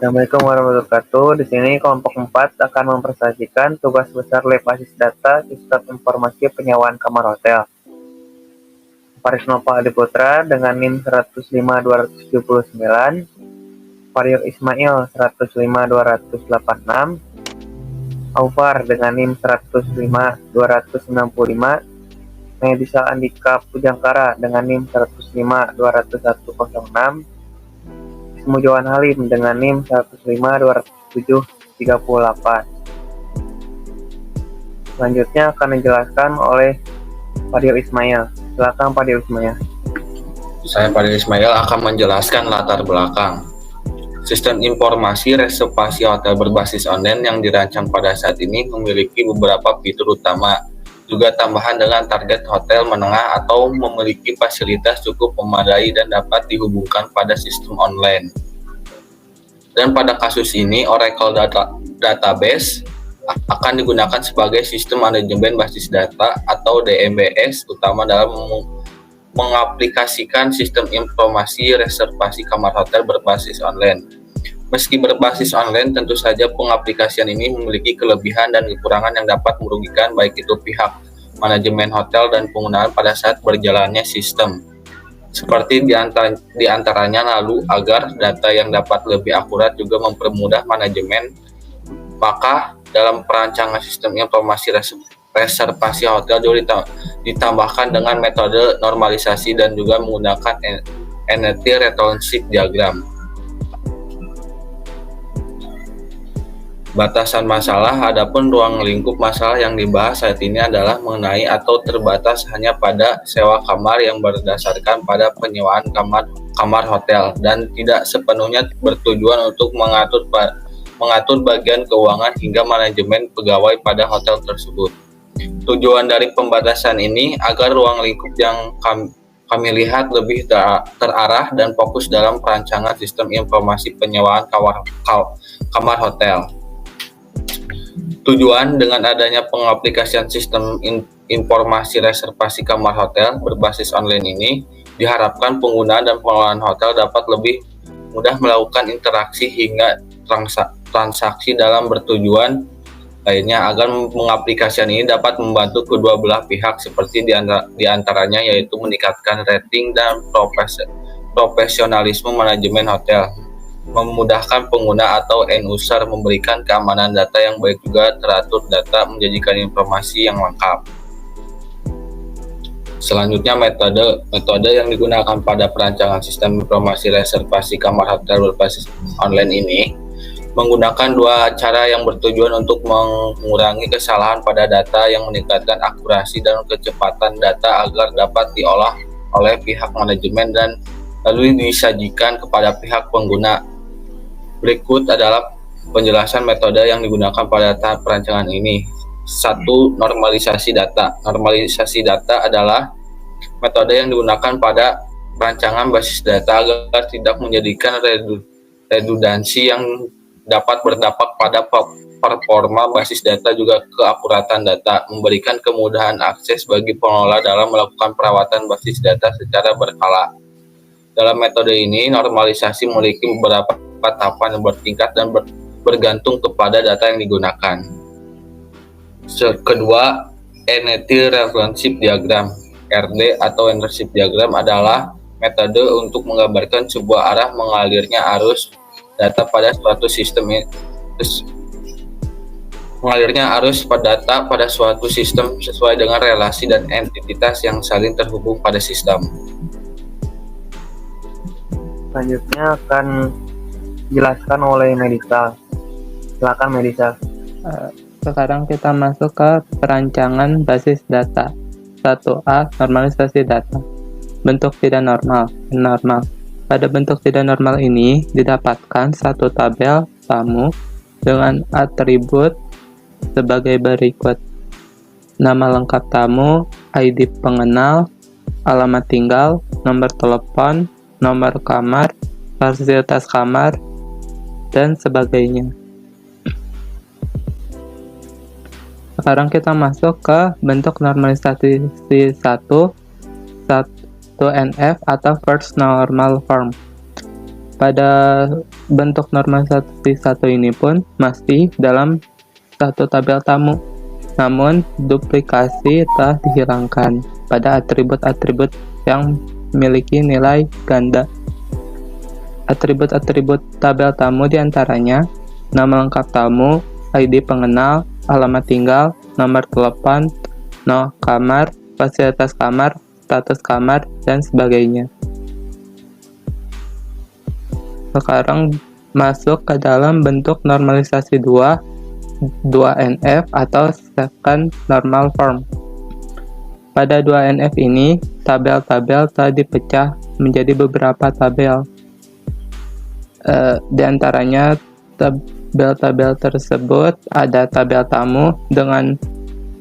Assalamualaikum warahmatullahi wabarakatuh. Di sini kelompok 4 akan mempresentasikan tugas besar Lab Basis Data Sistem Informasi Penyewaan Kamar Hotel. Faris Nova Adi Putra dengan NIM 105279, Fario Ismail 105286, Aufar dengan NIM 105295, Medisa Andika Pujangkara dengan NIM 10520106, Mujawan Halim dengan NIM 10520738. Selanjutnya akan dijelaskan oleh Fario Ismail. Silakan Fario Ismail. Saya Fario Ismail akan menjelaskan latar belakang sistem informasi reservasi hotel berbasis online yang dirancang pada saat ini memiliki beberapa fitur utama, juga tambahan dengan target hotel menengah atau memiliki fasilitas cukup memadai dan dapat dihubungkan pada sistem online. Dan pada kasus ini, Oracle Database akan digunakan sebagai sistem manajemen basis data atau DMBS utama dalam mengaplikasikan sistem informasi reservasi kamar hotel berbasis online. Meski berbasis online, tentu saja pengaplikasian ini memiliki kelebihan dan kekurangan yang dapat merugikan baik itu pihak manajemen hotel dan penggunaan pada saat berjalannya sistem. Seperti diantaranya lalu agar data yang dapat lebih akurat juga mempermudah manajemen, maka dalam perancangan sistem informasi reservasi hotel juga ditambahkan dengan metode normalisasi dan juga menggunakan Entity Relationship Diagram. Batasan masalah. Adapun ruang lingkup masalah yang dibahas saat ini adalah mengenai atau terbatas hanya pada sewa kamar yang berdasarkan pada penyewaan kamar hotel dan tidak sepenuhnya bertujuan untuk mengatur bagian keuangan hingga manajemen pegawai pada hotel tersebut. Tujuan dari pembatasan ini agar ruang lingkup yang kami lihat lebih terarah dan fokus dalam perancangan sistem informasi penyewaan kamar hotel. Tujuan dengan adanya pengaplikasian sistem informasi reservasi kamar hotel berbasis online ini diharapkan pengguna dan pengelola hotel dapat lebih mudah melakukan interaksi hingga transaksi dalam bertujuan lainnya agar pengaplikasian ini dapat membantu kedua belah pihak seperti diantaranya yaitu meningkatkan rating dan profesionalisme manajemen hotel, memudahkan pengguna atau end user, memberikan keamanan data yang baik juga teratur data, menjadikan informasi yang lengkap. Selanjutnya metode yang digunakan pada perancangan sistem informasi reservasi kamar hotel berbasis online ini menggunakan dua cara yang bertujuan untuk mengurangi kesalahan pada data yang meningkatkan akurasi dan kecepatan data agar dapat diolah oleh pihak manajemen dan lalu disajikan kepada pihak pengguna. Berikut adalah penjelasan metode yang digunakan pada tahap perancangan ini. 1. Normalisasi data. Normalisasi data adalah metode yang digunakan pada perancangan basis data agar tidak menjadikan redundansi yang dapat berdampak pada performa basis data juga keakuratan data, memberikan kemudahan akses bagi pengelola dalam melakukan perawatan basis data secara berkala. Dalam metode ini, normalisasi memiliki beberapa tahapan yang bertingkat dan bergantung kepada data yang digunakan. Kedua, Entity Relationship Diagram. RD atau Relationship Diagram adalah metode untuk menggambarkan sebuah arah mengalirnya arus data pada suatu sistem sesuai dengan relasi dan entitas yang saling terhubung pada sistem. Selanjutnya akan dijelaskan oleh Medisa. Silakan Medisa. Sekarang kita masuk ke perancangan basis data. 1A. Normalisasi data. Bentuk tidak normal. Pada bentuk tidak normal ini didapatkan satu tabel tamu dengan atribut sebagai berikut: nama lengkap tamu, ID pengenal, alamat tinggal, nomor telepon, nomor kamar, fasilitas kamar, dan sebagainya. Sekarang kita masuk ke bentuk normalisasi 1NF atau First Normal Form. pada bentuk normalisasi 1 ini pun masih dalam satu tabel tamu, namun duplikasi telah dihilangkan pada atribut-atribut yang memiliki nilai ganda. Atribut-atribut tabel tamu diantaranya nama lengkap tamu, ID pengenal, alamat tinggal, nomor telepon, kamar, fasilitas kamar, status kamar, dan sebagainya. Sekarang masuk ke dalam bentuk normalisasi 2NF atau second normal form. Pada 2NF ini, tabel-tabel telah dipecah menjadi beberapa tabel. Di antaranya tabel-tabel tersebut ada tabel tamu dengan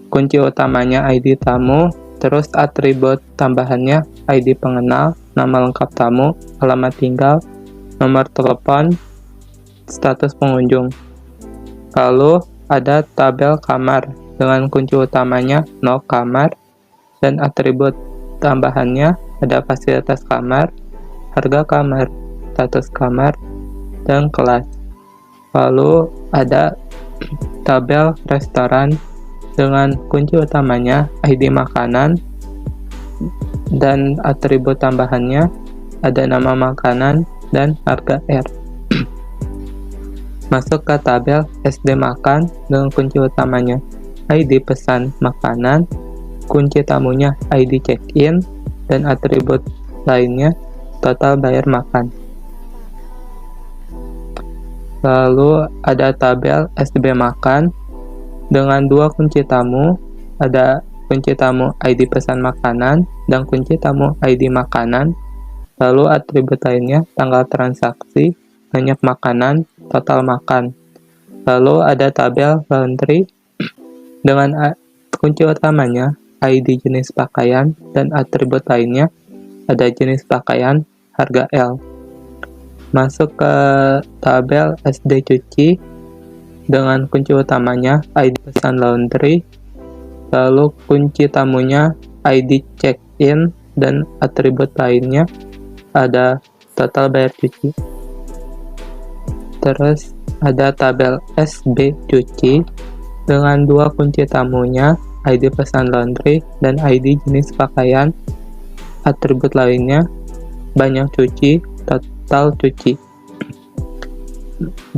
kunci utamanya ID tamu, terus atribut tambahannya ID pengenal, nama lengkap tamu, alamat tinggal, nomor telepon, status pengunjung. Lalu ada tabel kamar dengan kunci utamanya kamar dan atribut tambahannya ada fasilitas kamar, harga kamar, status kamar, dan kelas. Lalu ada tabel restoran dengan kunci utamanya ID makanan dan atribut tambahannya ada nama makanan dan harga R. Masuk ke tabel SD makan dengan kunci utamanya ID pesan makanan, kunci tamunya ID check-in, dan atribut lainnya total bayar makan. Lalu ada tabel SDB makan dengan dua kunci tamu, ada kunci tamu ID pesan makanan dan kunci tamu ID makanan. Lalu atribut lainnya tanggal transaksi, banyak makanan, total makan. Lalu ada tabel laundry dengan kunci utamanya ID jenis pakaian dan atribut lainnya ada jenis pakaian, harga L. Masuk ke tabel SD cuci dengan kunci utamanya ID pesan laundry, lalu kunci tamunya ID check-in dan atribut lainnya ada total bayar cuci. Terus ada tabel SB cuci dengan dua kunci tamunya ID pesan laundry dan ID jenis pakaian, atribut lainnya banyak cuci, total cuci.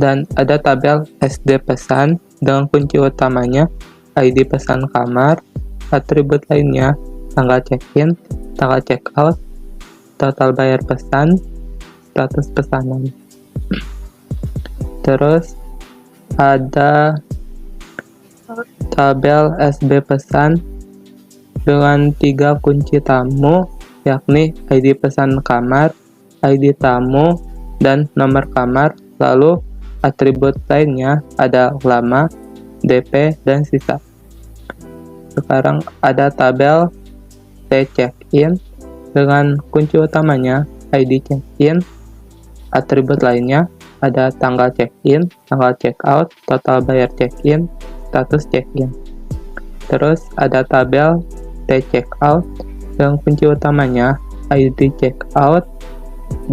Dan ada tabel SD pesan dengan kunci utamanya ID pesan kamar, atribut lainnya tanggal check-in, tanggal check-out, total bayar pesan, status pesanan. Terus ada tabel SB pesan dengan 3 kunci tamu, yakni ID pesan kamar, ID tamu, dan nomor kamar. Lalu atribut lainnya ada lama, DP, dan sisa. Sekarang ada tabel T check-in dengan kunci utamanya ID check-in, atribut lainnya ada tanggal check-in, tanggal check-out, total bayar check-in, status check-in. Terus ada tabel T check-out dengan kunci utamanya ID check-out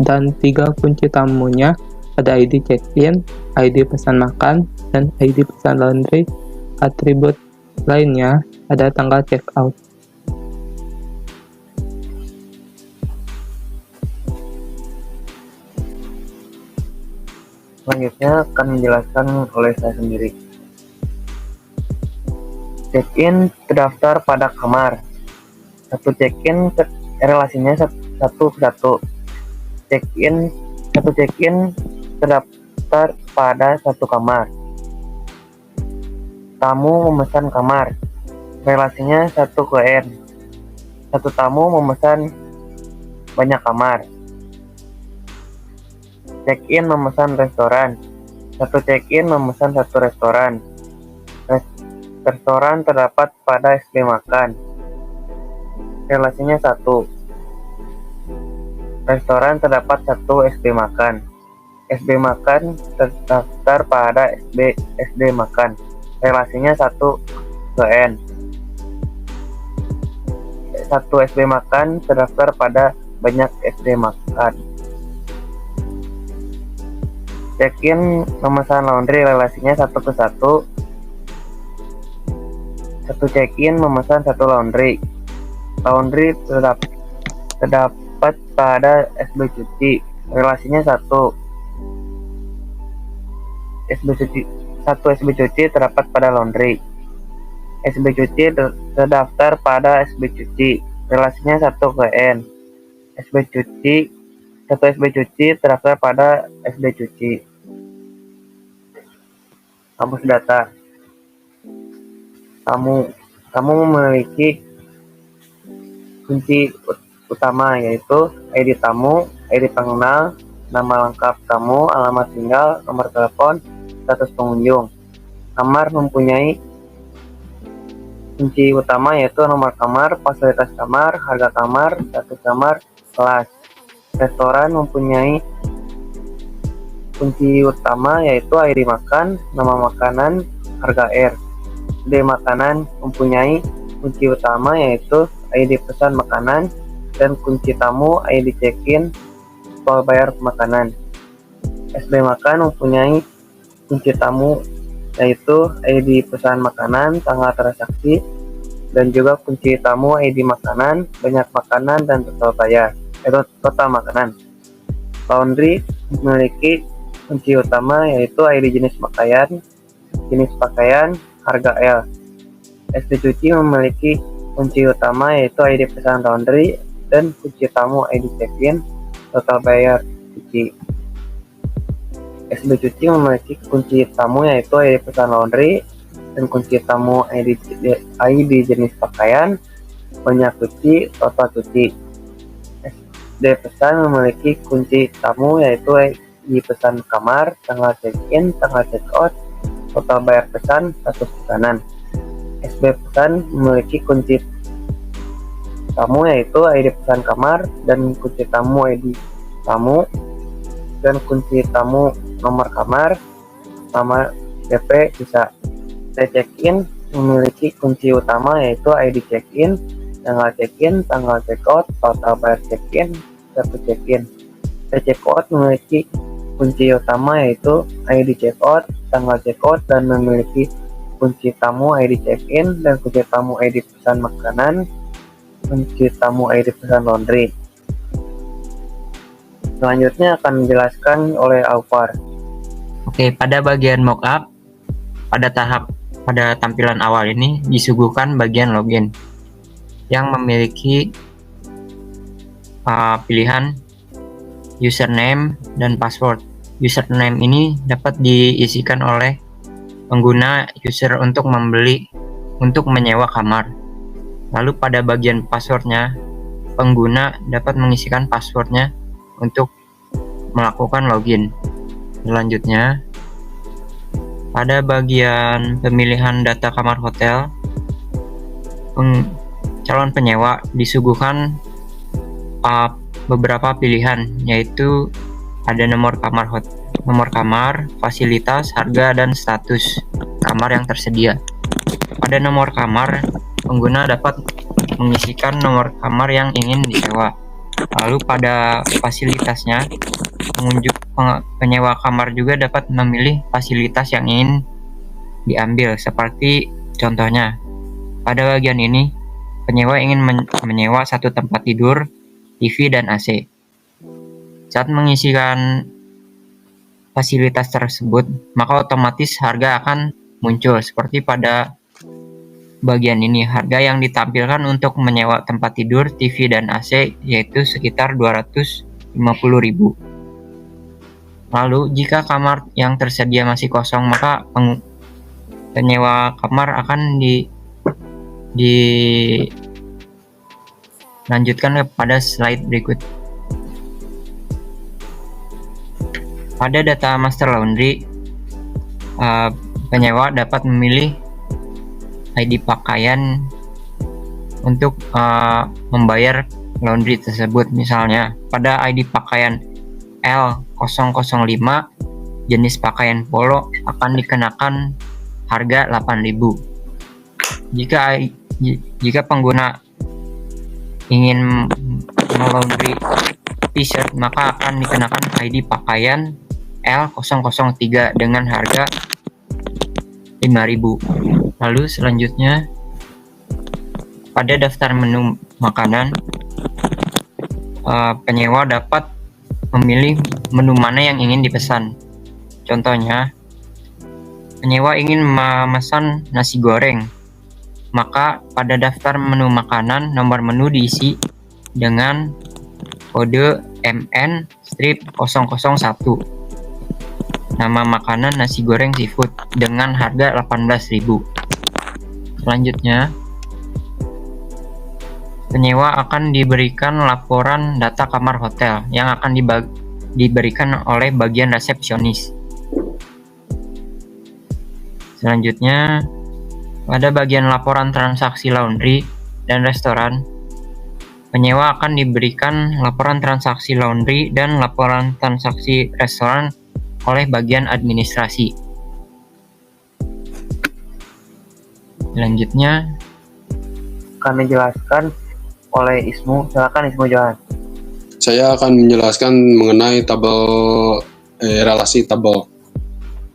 dan 3 kunci tamunya ada ID check-in, ID pesan makan, dan ID pesan laundry. Atribut lainnya ada tanggal check-out. Selanjutnya akan menjelaskan oleh saya sendiri. Check-in terdaftar pada kamar. Satu check-in relasinya satu ke satu. Satu check-in terdaftar pada satu kamar. Tamu memesan kamar. Relasinya 1 ke N. Satu tamu memesan banyak kamar. Check-in memesan restoran. Satu check-in memesan satu restoran. Restoran terdapat pada SB makan. Relasinya 1. Restoran terdapat 1 SB makan. SB makan terdaftar pada SD makan. Relasinya 1 ke N. 1 SB makan terdaftar pada banyak SD makan. Check-in memesan laundry relasinya 1 ke 1. Satu check-in memesan 1 laundry. Laundry terdapat pada SB cuci. Relasinya 1. Satu SB cuci terdapat pada laundry. SB cuci terdaftar pada SB cuci. Relasinya 1 ke N. Satu SB cuci terdaftar pada SB cuci. Hapus data. Kamu memiliki kunci utama, yaitu ID tamu, ID pengenal, nama lengkap tamu, alamat tinggal, nomor telepon, status pengunjung. Kamar mempunyai kunci utama, yaitu nomor kamar, fasilitas kamar, harga kamar, status kamar, kelas. Restoran mempunyai kunci utama, yaitu ID makan, nama makanan, harga air. ID makanan mempunyai kunci utama, yaitu ID pesan makanan, dan kunci tamu, ID check-in, soal bayar makanan. SB makan mempunyai kunci tamu, yaitu ID pesan makanan, tanggal transaksi, dan juga kunci tamu ID makanan, banyak makanan, dan total bayar, total makanan. Laundry memiliki kunci utama, yaitu ID jenis pakaian, harga L. SB cuci memiliki kunci utama, yaitu ID pesan laundry, dan kunci tamu ID check-in, total bayar cuci. SB cuci memiliki kunci tamu, yaitu ID pesan laundry, dan kunci tamu ID jenis pakaian, banyak cuci, total cuci. SD pesan memiliki kunci tamu, yaitu ID pesan kamar, tanggal check-in, tanggal check-out, total bayar pesan, status pesanan. SB pesan memiliki kunci tamu, yaitu ID pesan kamar, dan kunci tamu ID tamu, dan kunci tamu nomor kamar, nama DP bisa. Check-in memiliki kunci utama, yaitu ID check-in, tanggal check-in, tanggal check-out, total bayar check-in, status check-in. Check-out memiliki kunci utama, yaitu ID check-out, tanggal check-out, dan memiliki kunci tamu ID check-in, dan kunci tamu ID pesan makanan, kunci tamu ID pesan laundry. Selanjutnya akan dijelaskan oleh Alvar. Oke, pada bagian mockup, pada tampilan awal ini disuguhkan bagian login yang memiliki pilihan username dan password. Username ini dapat diisikan oleh pengguna user untuk menyewa kamar. Lalu pada bagian passwordnya, pengguna dapat mengisikan passwordnya untuk melakukan login. Selanjutnya, pada bagian pemilihan data kamar hotel, calon penyewa disuguhkan beberapa pilihan, yaitu ada nomor kamar, fasilitas, harga, dan status kamar yang tersedia. Pada nomor kamar, pengguna dapat mengisikan nomor kamar yang ingin disewa. Lalu pada fasilitasnya, penyewa kamar juga dapat memilih fasilitas yang ingin diambil, seperti contohnya. Pada bagian ini, penyewa ingin menyewa 1 tempat tidur, TV, dan AC. Saat mengisikan fasilitas tersebut, maka otomatis harga akan muncul seperti pada bagian ini. Harga yang ditampilkan untuk menyewa tempat tidur, TV, dan AC yaitu sekitar 250.000. Lalu jika kamar yang tersedia masih kosong, maka penyewa kamar akan dilanjutkan kepada slide berikut. Pada data master laundry, penyewa dapat memilih ID pakaian untuk membayar laundry tersebut. Misalnya pada ID pakaian L005 jenis pakaian polo akan dikenakan harga 8.000. Jika pengguna ingin melaundry t-shirt, maka akan dikenakan ID pakaian L003 dengan harga 5.000. Lalu selanjutnya pada daftar menu makanan, penyewa dapat memilih menu mana yang ingin dipesan. Contohnya, penyewa ingin memesan nasi goreng, maka pada daftar menu makanan nomor menu diisi dengan kode MN-001. Nama makanan nasi goreng seafood dengan harga 18.000. Selanjutnya, penyewa akan diberikan laporan data kamar hotel yang akan diberikan oleh bagian resepsionis. Selanjutnya, pada bagian laporan transaksi laundry dan restoran, penyewa akan diberikan laporan transaksi laundry dan laporan transaksi restoran oleh bagian administrasi. Selanjutnya, Akan dijelaskan oleh Ismu. Silakan Ismu Johan. Saya akan menjelaskan mengenai tabel relasi tabel.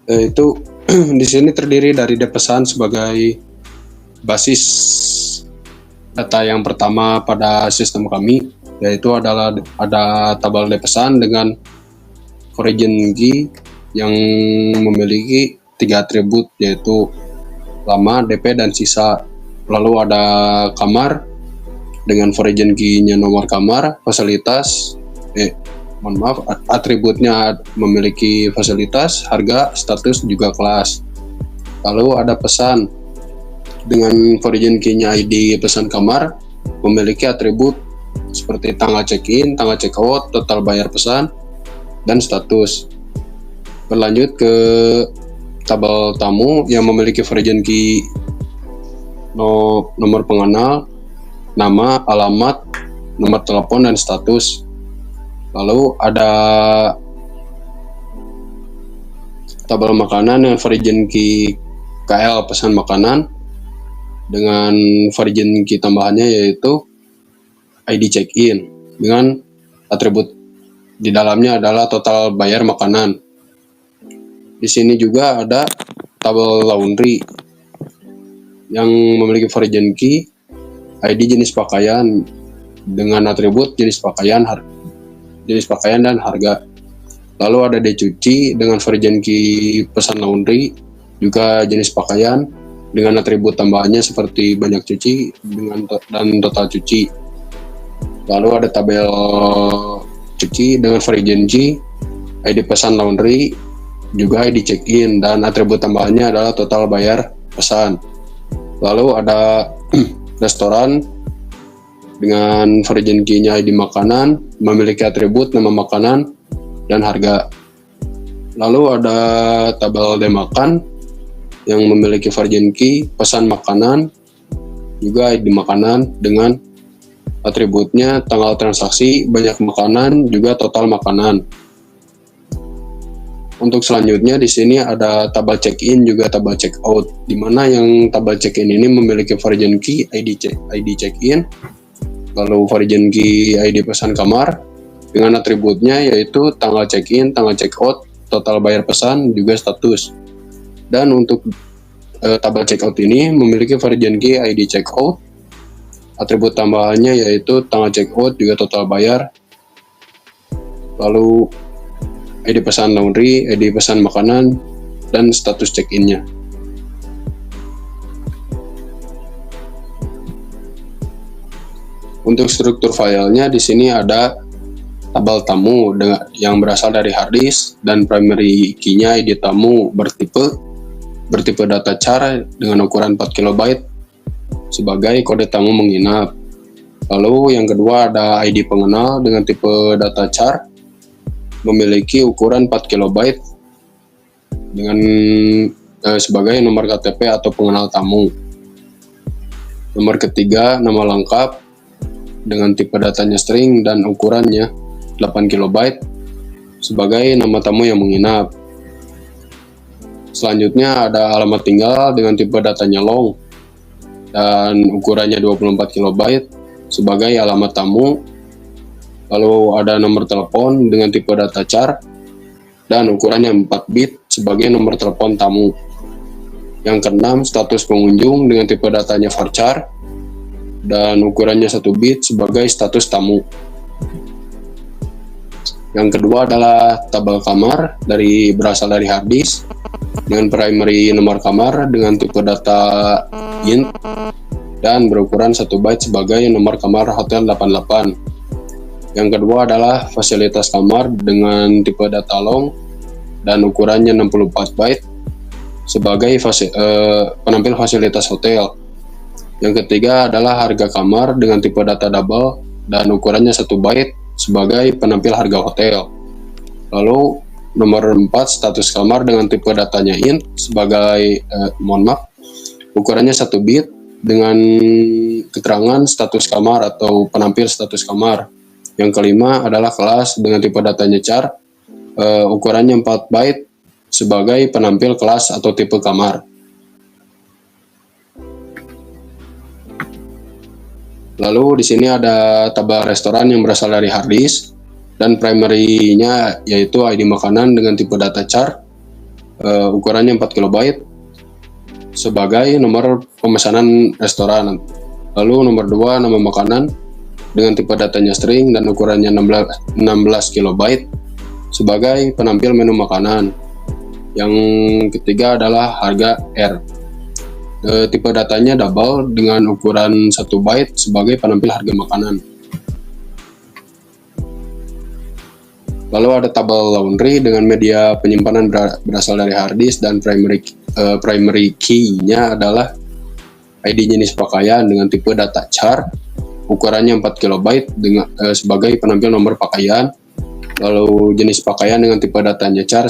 Itu di sini terdiri dari depesan sebagai basis data yang pertama pada sistem kami, yaitu adalah ada tabel depesan dengan origin key yang memiliki 3 atribut, yaitu lama, DP, dan sisa. Lalu ada kamar dengan origin key-nya nomor kamar, fasilitas, atributnya memiliki fasilitas, harga, status, juga kelas. Lalu ada pesan dengan origin key-nya ID pesan kamar, memiliki atribut seperti tanggal check-in, tanggal check-out, total bayar pesan, dan status. Berlanjut ke tabel tamu yang memiliki origin key nomor pengenal, nama, alamat, nomor telepon, dan status. Lalu ada tabel makanan yang origin key KL pesan makanan dengan origin key tambahannya yaitu ID check-in dengan atribut di dalamnya adalah total bayar makanan. Di sini juga ada tabel laundry yang memiliki origin key ID jenis pakaian dengan atribut jenis pakaian dan harga. Lalu ada D-cuci dengan origin key pesan laundry, juga jenis pakaian dengan atribut tambahannya seperti banyak cuci dan total cuci. Lalu ada tabel cuci dengan origin key ID pesan laundry, juga ID check-in, dan atribut tambahannya adalah total bayar pesan. Lalu ada restoran dengan origin key-nya ID makanan, memiliki atribut nama makanan dan harga. Lalu ada tabel demakan yang memiliki origin key pesan makanan, juga ID makanan dengan atributnya tanggal transaksi, banyak makanan, juga total makanan. Untuk selanjutnya di sini ada tabel check-in juga tabel check-out, di mana yang tabel check-in ini memiliki origin key ID check-in, lalu origin key ID pesan kamar dengan atributnya yaitu tanggal check-in, tanggal check-out, total bayar pesan, juga status. Dan untuk tabel check-out ini memiliki origin key ID check-out, atribut tambahannya yaitu tanggal check-out, juga total bayar, lalu ID pesan laundry, ID pesan makanan, dan status check-in-nya. Untuk struktur filenya di sini ada tabel tamu yang berasal dari hard disk dan primary key-nya ID tamu bertipe data char dengan ukuran 4 KB sebagai kode tamu menginap. Lalu yang kedua ada ID pengenal dengan tipe data char memiliki ukuran 4 KB dengan sebagai nomor KTP atau pengenal tamu. Nomor ketiga, nama lengkap dengan tipe datanya string dan ukurannya 8 KB sebagai nama tamu yang menginap. Selanjutnya ada alamat tinggal dengan tipe datanya long dan ukurannya 24 KB sebagai alamat tamu. Lalu ada nomor telepon dengan tipe data char dan ukurannya 4 bit sebagai nomor telepon tamu. Yang keenam, status pengunjung dengan tipe datanya varchar dan ukurannya 1 bit sebagai status tamu. Yang kedua adalah tabel kamar berasal dari harddisk dengan primary nomor kamar dengan tipe data int dan berukuran 1 byte sebagai nomor kamar hotel 88. Yang kedua adalah fasilitas kamar dengan tipe data long dan ukurannya 64 byte sebagai penampil fasilitas hotel. Yang ketiga adalah harga kamar dengan tipe data double dan ukurannya 1 byte sebagai penampil harga hotel. Lalu nomor 4, status kamar dengan tipe datanya int sebagai ukurannya 1 bit dengan keterangan status kamar atau penampil status kamar. Yang kelima adalah kelas dengan tipe datanya char, ukurannya 4 byte sebagai penampil kelas atau tipe kamar. Lalu di sini ada tabel restoran yang berasal dari harddisk dan primary-nya yaitu ID makanan dengan tipe data char, ukurannya 4 KB sebagai nomor pemesanan restoran. Lalu nomor 2, nama makanan dengan tipe datanya string dan ukurannya 16 KB sebagai penampil menu makanan. Yang ketiga adalah harga R. Tipe datanya double dengan ukuran 1 byte sebagai penampil harga makanan. Lalu ada tabel laundry dengan media penyimpanan berasal dari harddisk dan primary key-nya adalah ID jenis pakaian dengan tipe data char, ukurannya 4 KB sebagai penampil nomor pakaian. Lalu jenis pakaian dengan tipe datanya char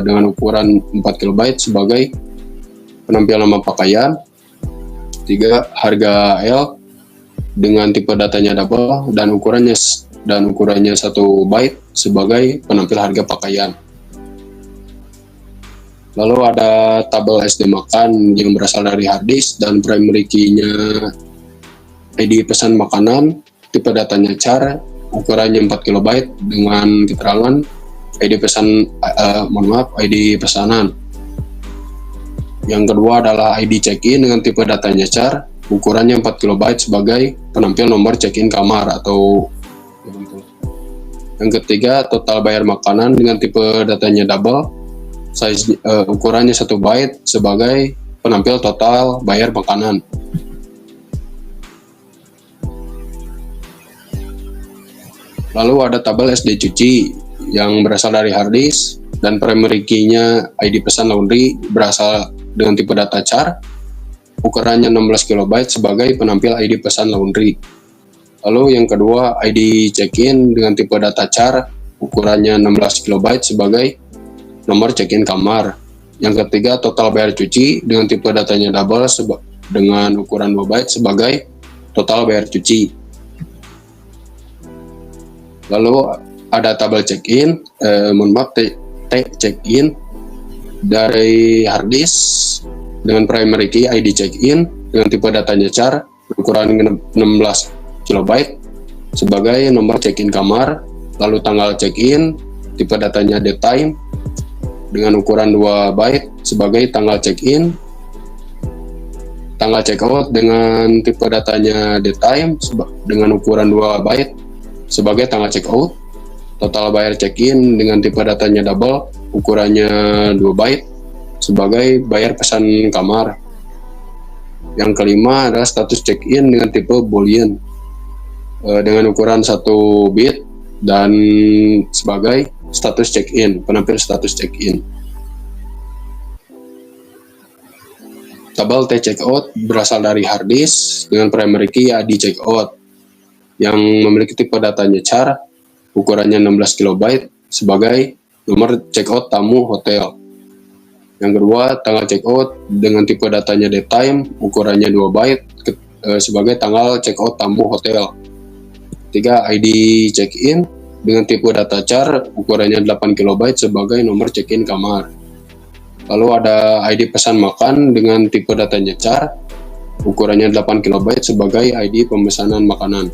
dengan ukuran 4 KB sebagai penampil nama pakaian. 3, harga L dengan tipe datanya double dan ukurannya 1 byte sebagai penampil harga pakaian. Lalu ada tabel SD makan yang berasal dari harddisk dan primary key-nya ID pesan makanan, tipe datanya char, ukurannya 4 KB dengan keterangan ID pesanan. Yang kedua adalah ID check-in dengan tipe datanya char, ukurannya 4 KB sebagai penampil nomor check-in kamar atau. Yang ketiga, total bayar makanan dengan tipe datanya double, size ukurannya 1 byte sebagai penampil total bayar makanan. Lalu ada tabel SD cuci yang berasal dari harddisk dan primary key-nya ID pesan laundry berasal dengan tipe data char, ukurannya 16 KB sebagai penampil ID pesan laundry. Lalu yang kedua, ID check-in dengan tipe data char, ukurannya 16 KB sebagai nomor check-in kamar. Yang ketiga, total bayar cuci dengan tipe datanya double dengan ukuran 2 byte sebagai total bayar cuci. Lalu ada tabel check-in, check-in dari harddisk dengan primary key ID check-in dengan tipe datanya char, ukuran 16 KB sebagai nomor check-in kamar. Lalu tanggal check-in, tipe datanya daytime dengan ukuran 2 byte sebagai tanggal check-in. Tanggal check-out dengan tipe datanya daytime dengan ukuran 2 byte sebagai tanggal check-out. Total bayar check-in dengan tipe datanya double, ukurannya 2 byte sebagai bayar pesan kamar. Yang kelima adalah status check-in dengan tipe boolean dengan ukuran 1 bit dan sebagai status check-in, penampil status check-in. Tabel T-checkout berasal dari harddisk dengan primary key ID checkout yang memiliki tipe datanya char, ukurannya 16 KB sebagai nomor checkout tamu hotel. Yang kedua, tanggal checkout dengan tipe datanya daytime, ukurannya 2 byte sebagai tanggal checkout tamu hotel. 3, ID check-in dengan tipe data char, ukurannya 8 KB sebagai nomor check-in kamar. Lalu ada ID pesan makan dengan tipe datanya char, ukurannya 8 KB sebagai ID pemesanan makanan.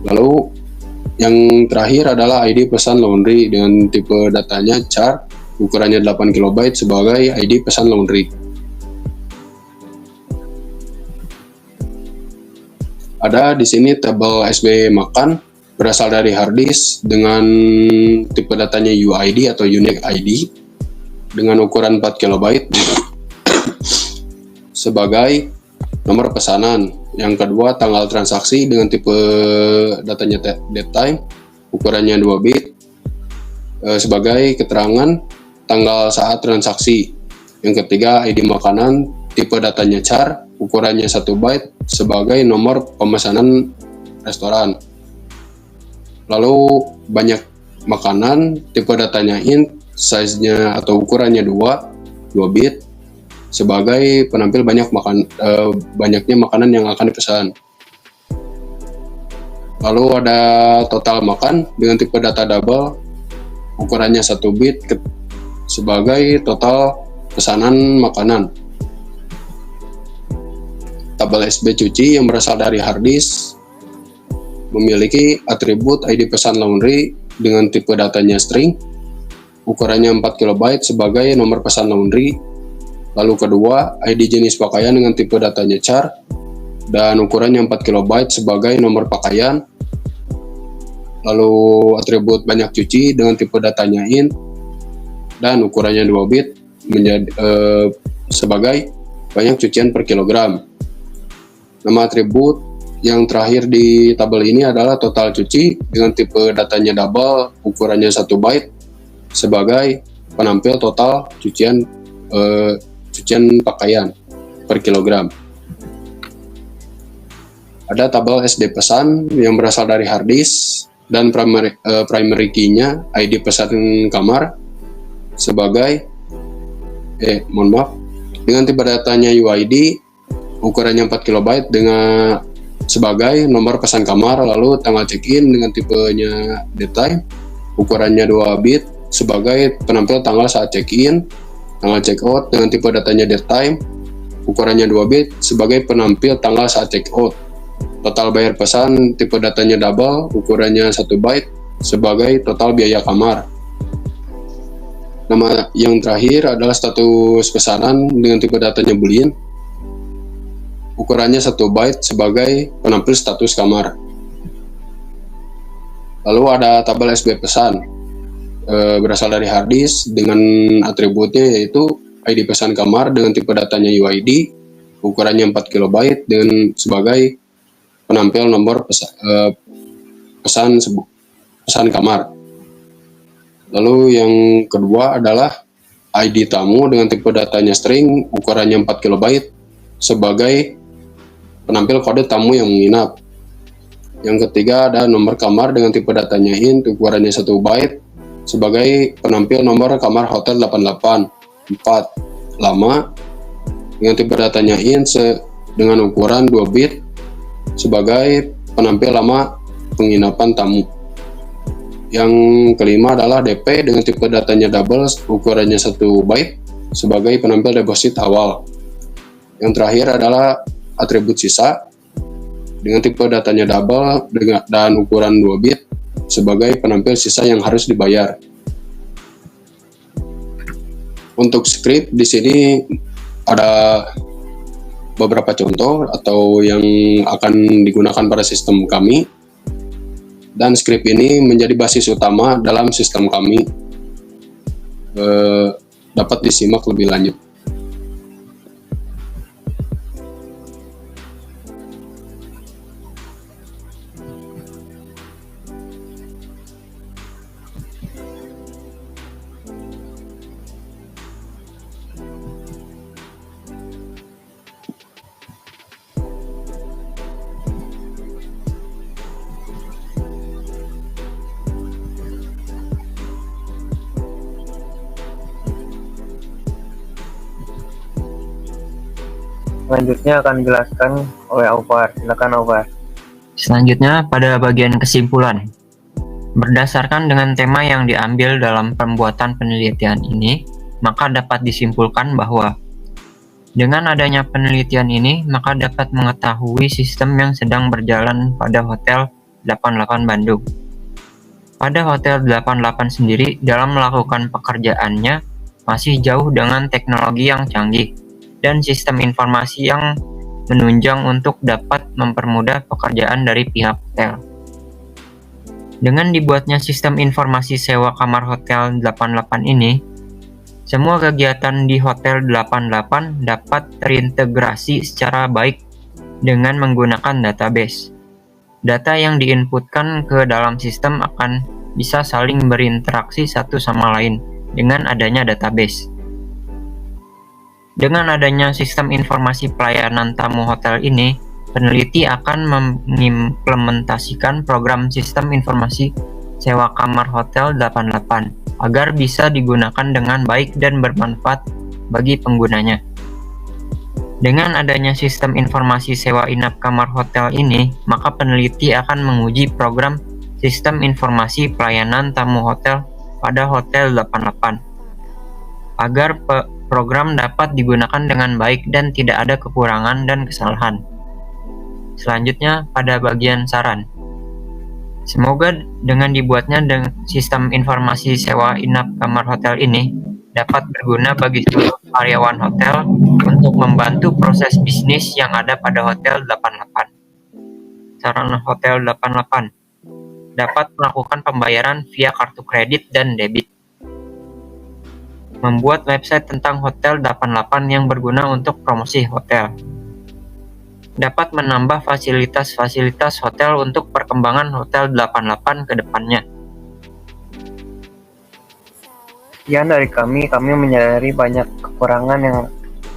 Lalu Yang terakhir adalah ID pesan laundry dengan tipe datanya char, ukurannya 8 KB sebagai ID pesan laundry. Ada di sini tabel SB makan berasal dari harddisk dengan tipe datanya UID atau Unique ID dengan ukuran 4 KB sebagai nomor pesanan. Yang kedua, tanggal transaksi dengan tipe datanya date time, ukurannya 2 bit sebagai keterangan tanggal saat transaksi. Yang ketiga, ID makanan, tipe datanya char, ukurannya 1 byte sebagai nomor pemesanan restoran. Lalu banyak makanan, tipe datanya int, size-nya atau ukurannya 2 bit sebagai penampil banyaknya makanan yang akan dipesan. Lalu ada total makan dengan tipe data double, ukurannya 1 bit sebagai total pesanan makanan. Tabel SB cuci yang berasal dari harddisk memiliki atribut ID pesan laundry dengan tipe datanya string, ukurannya 4 KB sebagai nomor pesan laundry. Lalu kedua, ID jenis pakaian dengan tipe datanya char dan ukurannya 4 KB sebagai nomor pakaian. Lalu atribut banyak cuci dengan tipe datanya int dan ukurannya 2 bit sebagai banyak cucian per kilogram. Nama atribut yang terakhir di tabel ini adalah total cuci dengan tipe datanya double, ukurannya 1 byte sebagai penampil total cucian pakaian per kilogram. Ada tabel SD pesan yang berasal dari harddisk dan primary key-nya ID pesan kamar sebagai dengan tipe datanya UID, ukurannya 4 KB dengan sebagai nomor pesan kamar. Lalu tanggal check-in dengan tipenya date time, ukurannya 2 bit sebagai penampil tanggal saat check-in. Tanggal check-out dengan tipe datanya date time, ukurannya 2 bit sebagai penampil tanggal saat check-out. Total bayar pesan tipe datanya double, ukurannya 1 byte sebagai total biaya kamar. Nama yang terakhir adalah status pesanan dengan tipe datanya boolean, ukurannya 1 byte sebagai penampil status kamar. Lalu ada tabel SB pesan berasal dari harddisk dengan atributnya yaitu ID pesan kamar dengan tipe datanya UID, ukurannya 4 KB dengan sebagai penampil nomor pesan kamar. Lalu yang kedua adalah ID tamu dengan tipe datanya string, ukurannya 4 KB sebagai penampil kode tamu yang menginap. Yang ketiga ada nomor kamar dengan tipe datanya int, ukurannya 1 byte sebagai penampil nomor kamar hotel 88 4 lama dengan tipe datanya int dengan ukuran 2 bit sebagai penampil lama penginapan tamu. Yang kelima adalah DP dengan tipe datanya double, ukurannya 1 byte sebagai penampil deposit awal. Yang terakhir adalah atribut sisa dengan tipe datanya double dan ukuran 2 bit sebagai penampil sisa yang harus dibayar. Untuk script di sini ada beberapa contoh atau yang akan digunakan pada sistem kami, dan script ini menjadi basis utama dalam sistem kami. Dapat disimak lebih lanjut. Selanjutnya akan dijelaskan oleh Aufar. Silakan Aufar. Selanjutnya pada bagian kesimpulan. Berdasarkan dengan tema yang diambil dalam pembuatan penelitian ini, maka dapat disimpulkan bahwa dengan adanya penelitian ini, maka dapat mengetahui sistem yang sedang berjalan pada Hotel 88 Bandung. Pada Hotel 88 sendiri dalam melakukan pekerjaannya masih jauh dengan teknologi yang canggih dan sistem informasi yang menunjang untuk dapat mempermudah pekerjaan dari pihak hotel. Dengan dibuatnya sistem informasi sewa kamar Hotel 88 ini, semua kegiatan di Hotel 88 dapat terintegrasi secara baik dengan menggunakan database. Data yang diinputkan ke dalam sistem akan bisa saling berinteraksi satu sama lain dengan adanya database. Dengan adanya sistem informasi pelayanan tamu hotel ini, peneliti akan mengimplementasikan program sistem informasi sewa kamar Hotel 88 agar bisa digunakan dengan baik dan bermanfaat bagi penggunanya. Dengan adanya sistem informasi sewa inap kamar hotel ini, maka peneliti akan menguji program sistem informasi pelayanan tamu hotel pada Hotel 88 agar program dapat digunakan dengan baik dan tidak ada kekurangan dan kesalahan. Selanjutnya pada bagian saran. Semoga dengan dibuatnya sistem informasi sewa inap kamar hotel ini dapat berguna bagi seluruh karyawan hotel untuk membantu proses bisnis yang ada pada Hotel 88. Saran Hotel 88 dapat melakukan pembayaran via kartu kredit dan debit. Membuat website tentang Hotel 88 yang berguna untuk promosi hotel. Dapat menambah fasilitas-fasilitas hotel untuk perkembangan Hotel 88 ke depannya. Sekian dari kami menyadari banyak kekurangan yang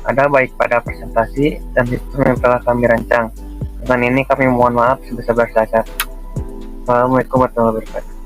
ada baik pada presentasi dan sistem yang telah kami rancang. Dengan ini kami mohon maaf sebesar-besarnya. Assalamualaikum warahmatullahi wabarakatuh.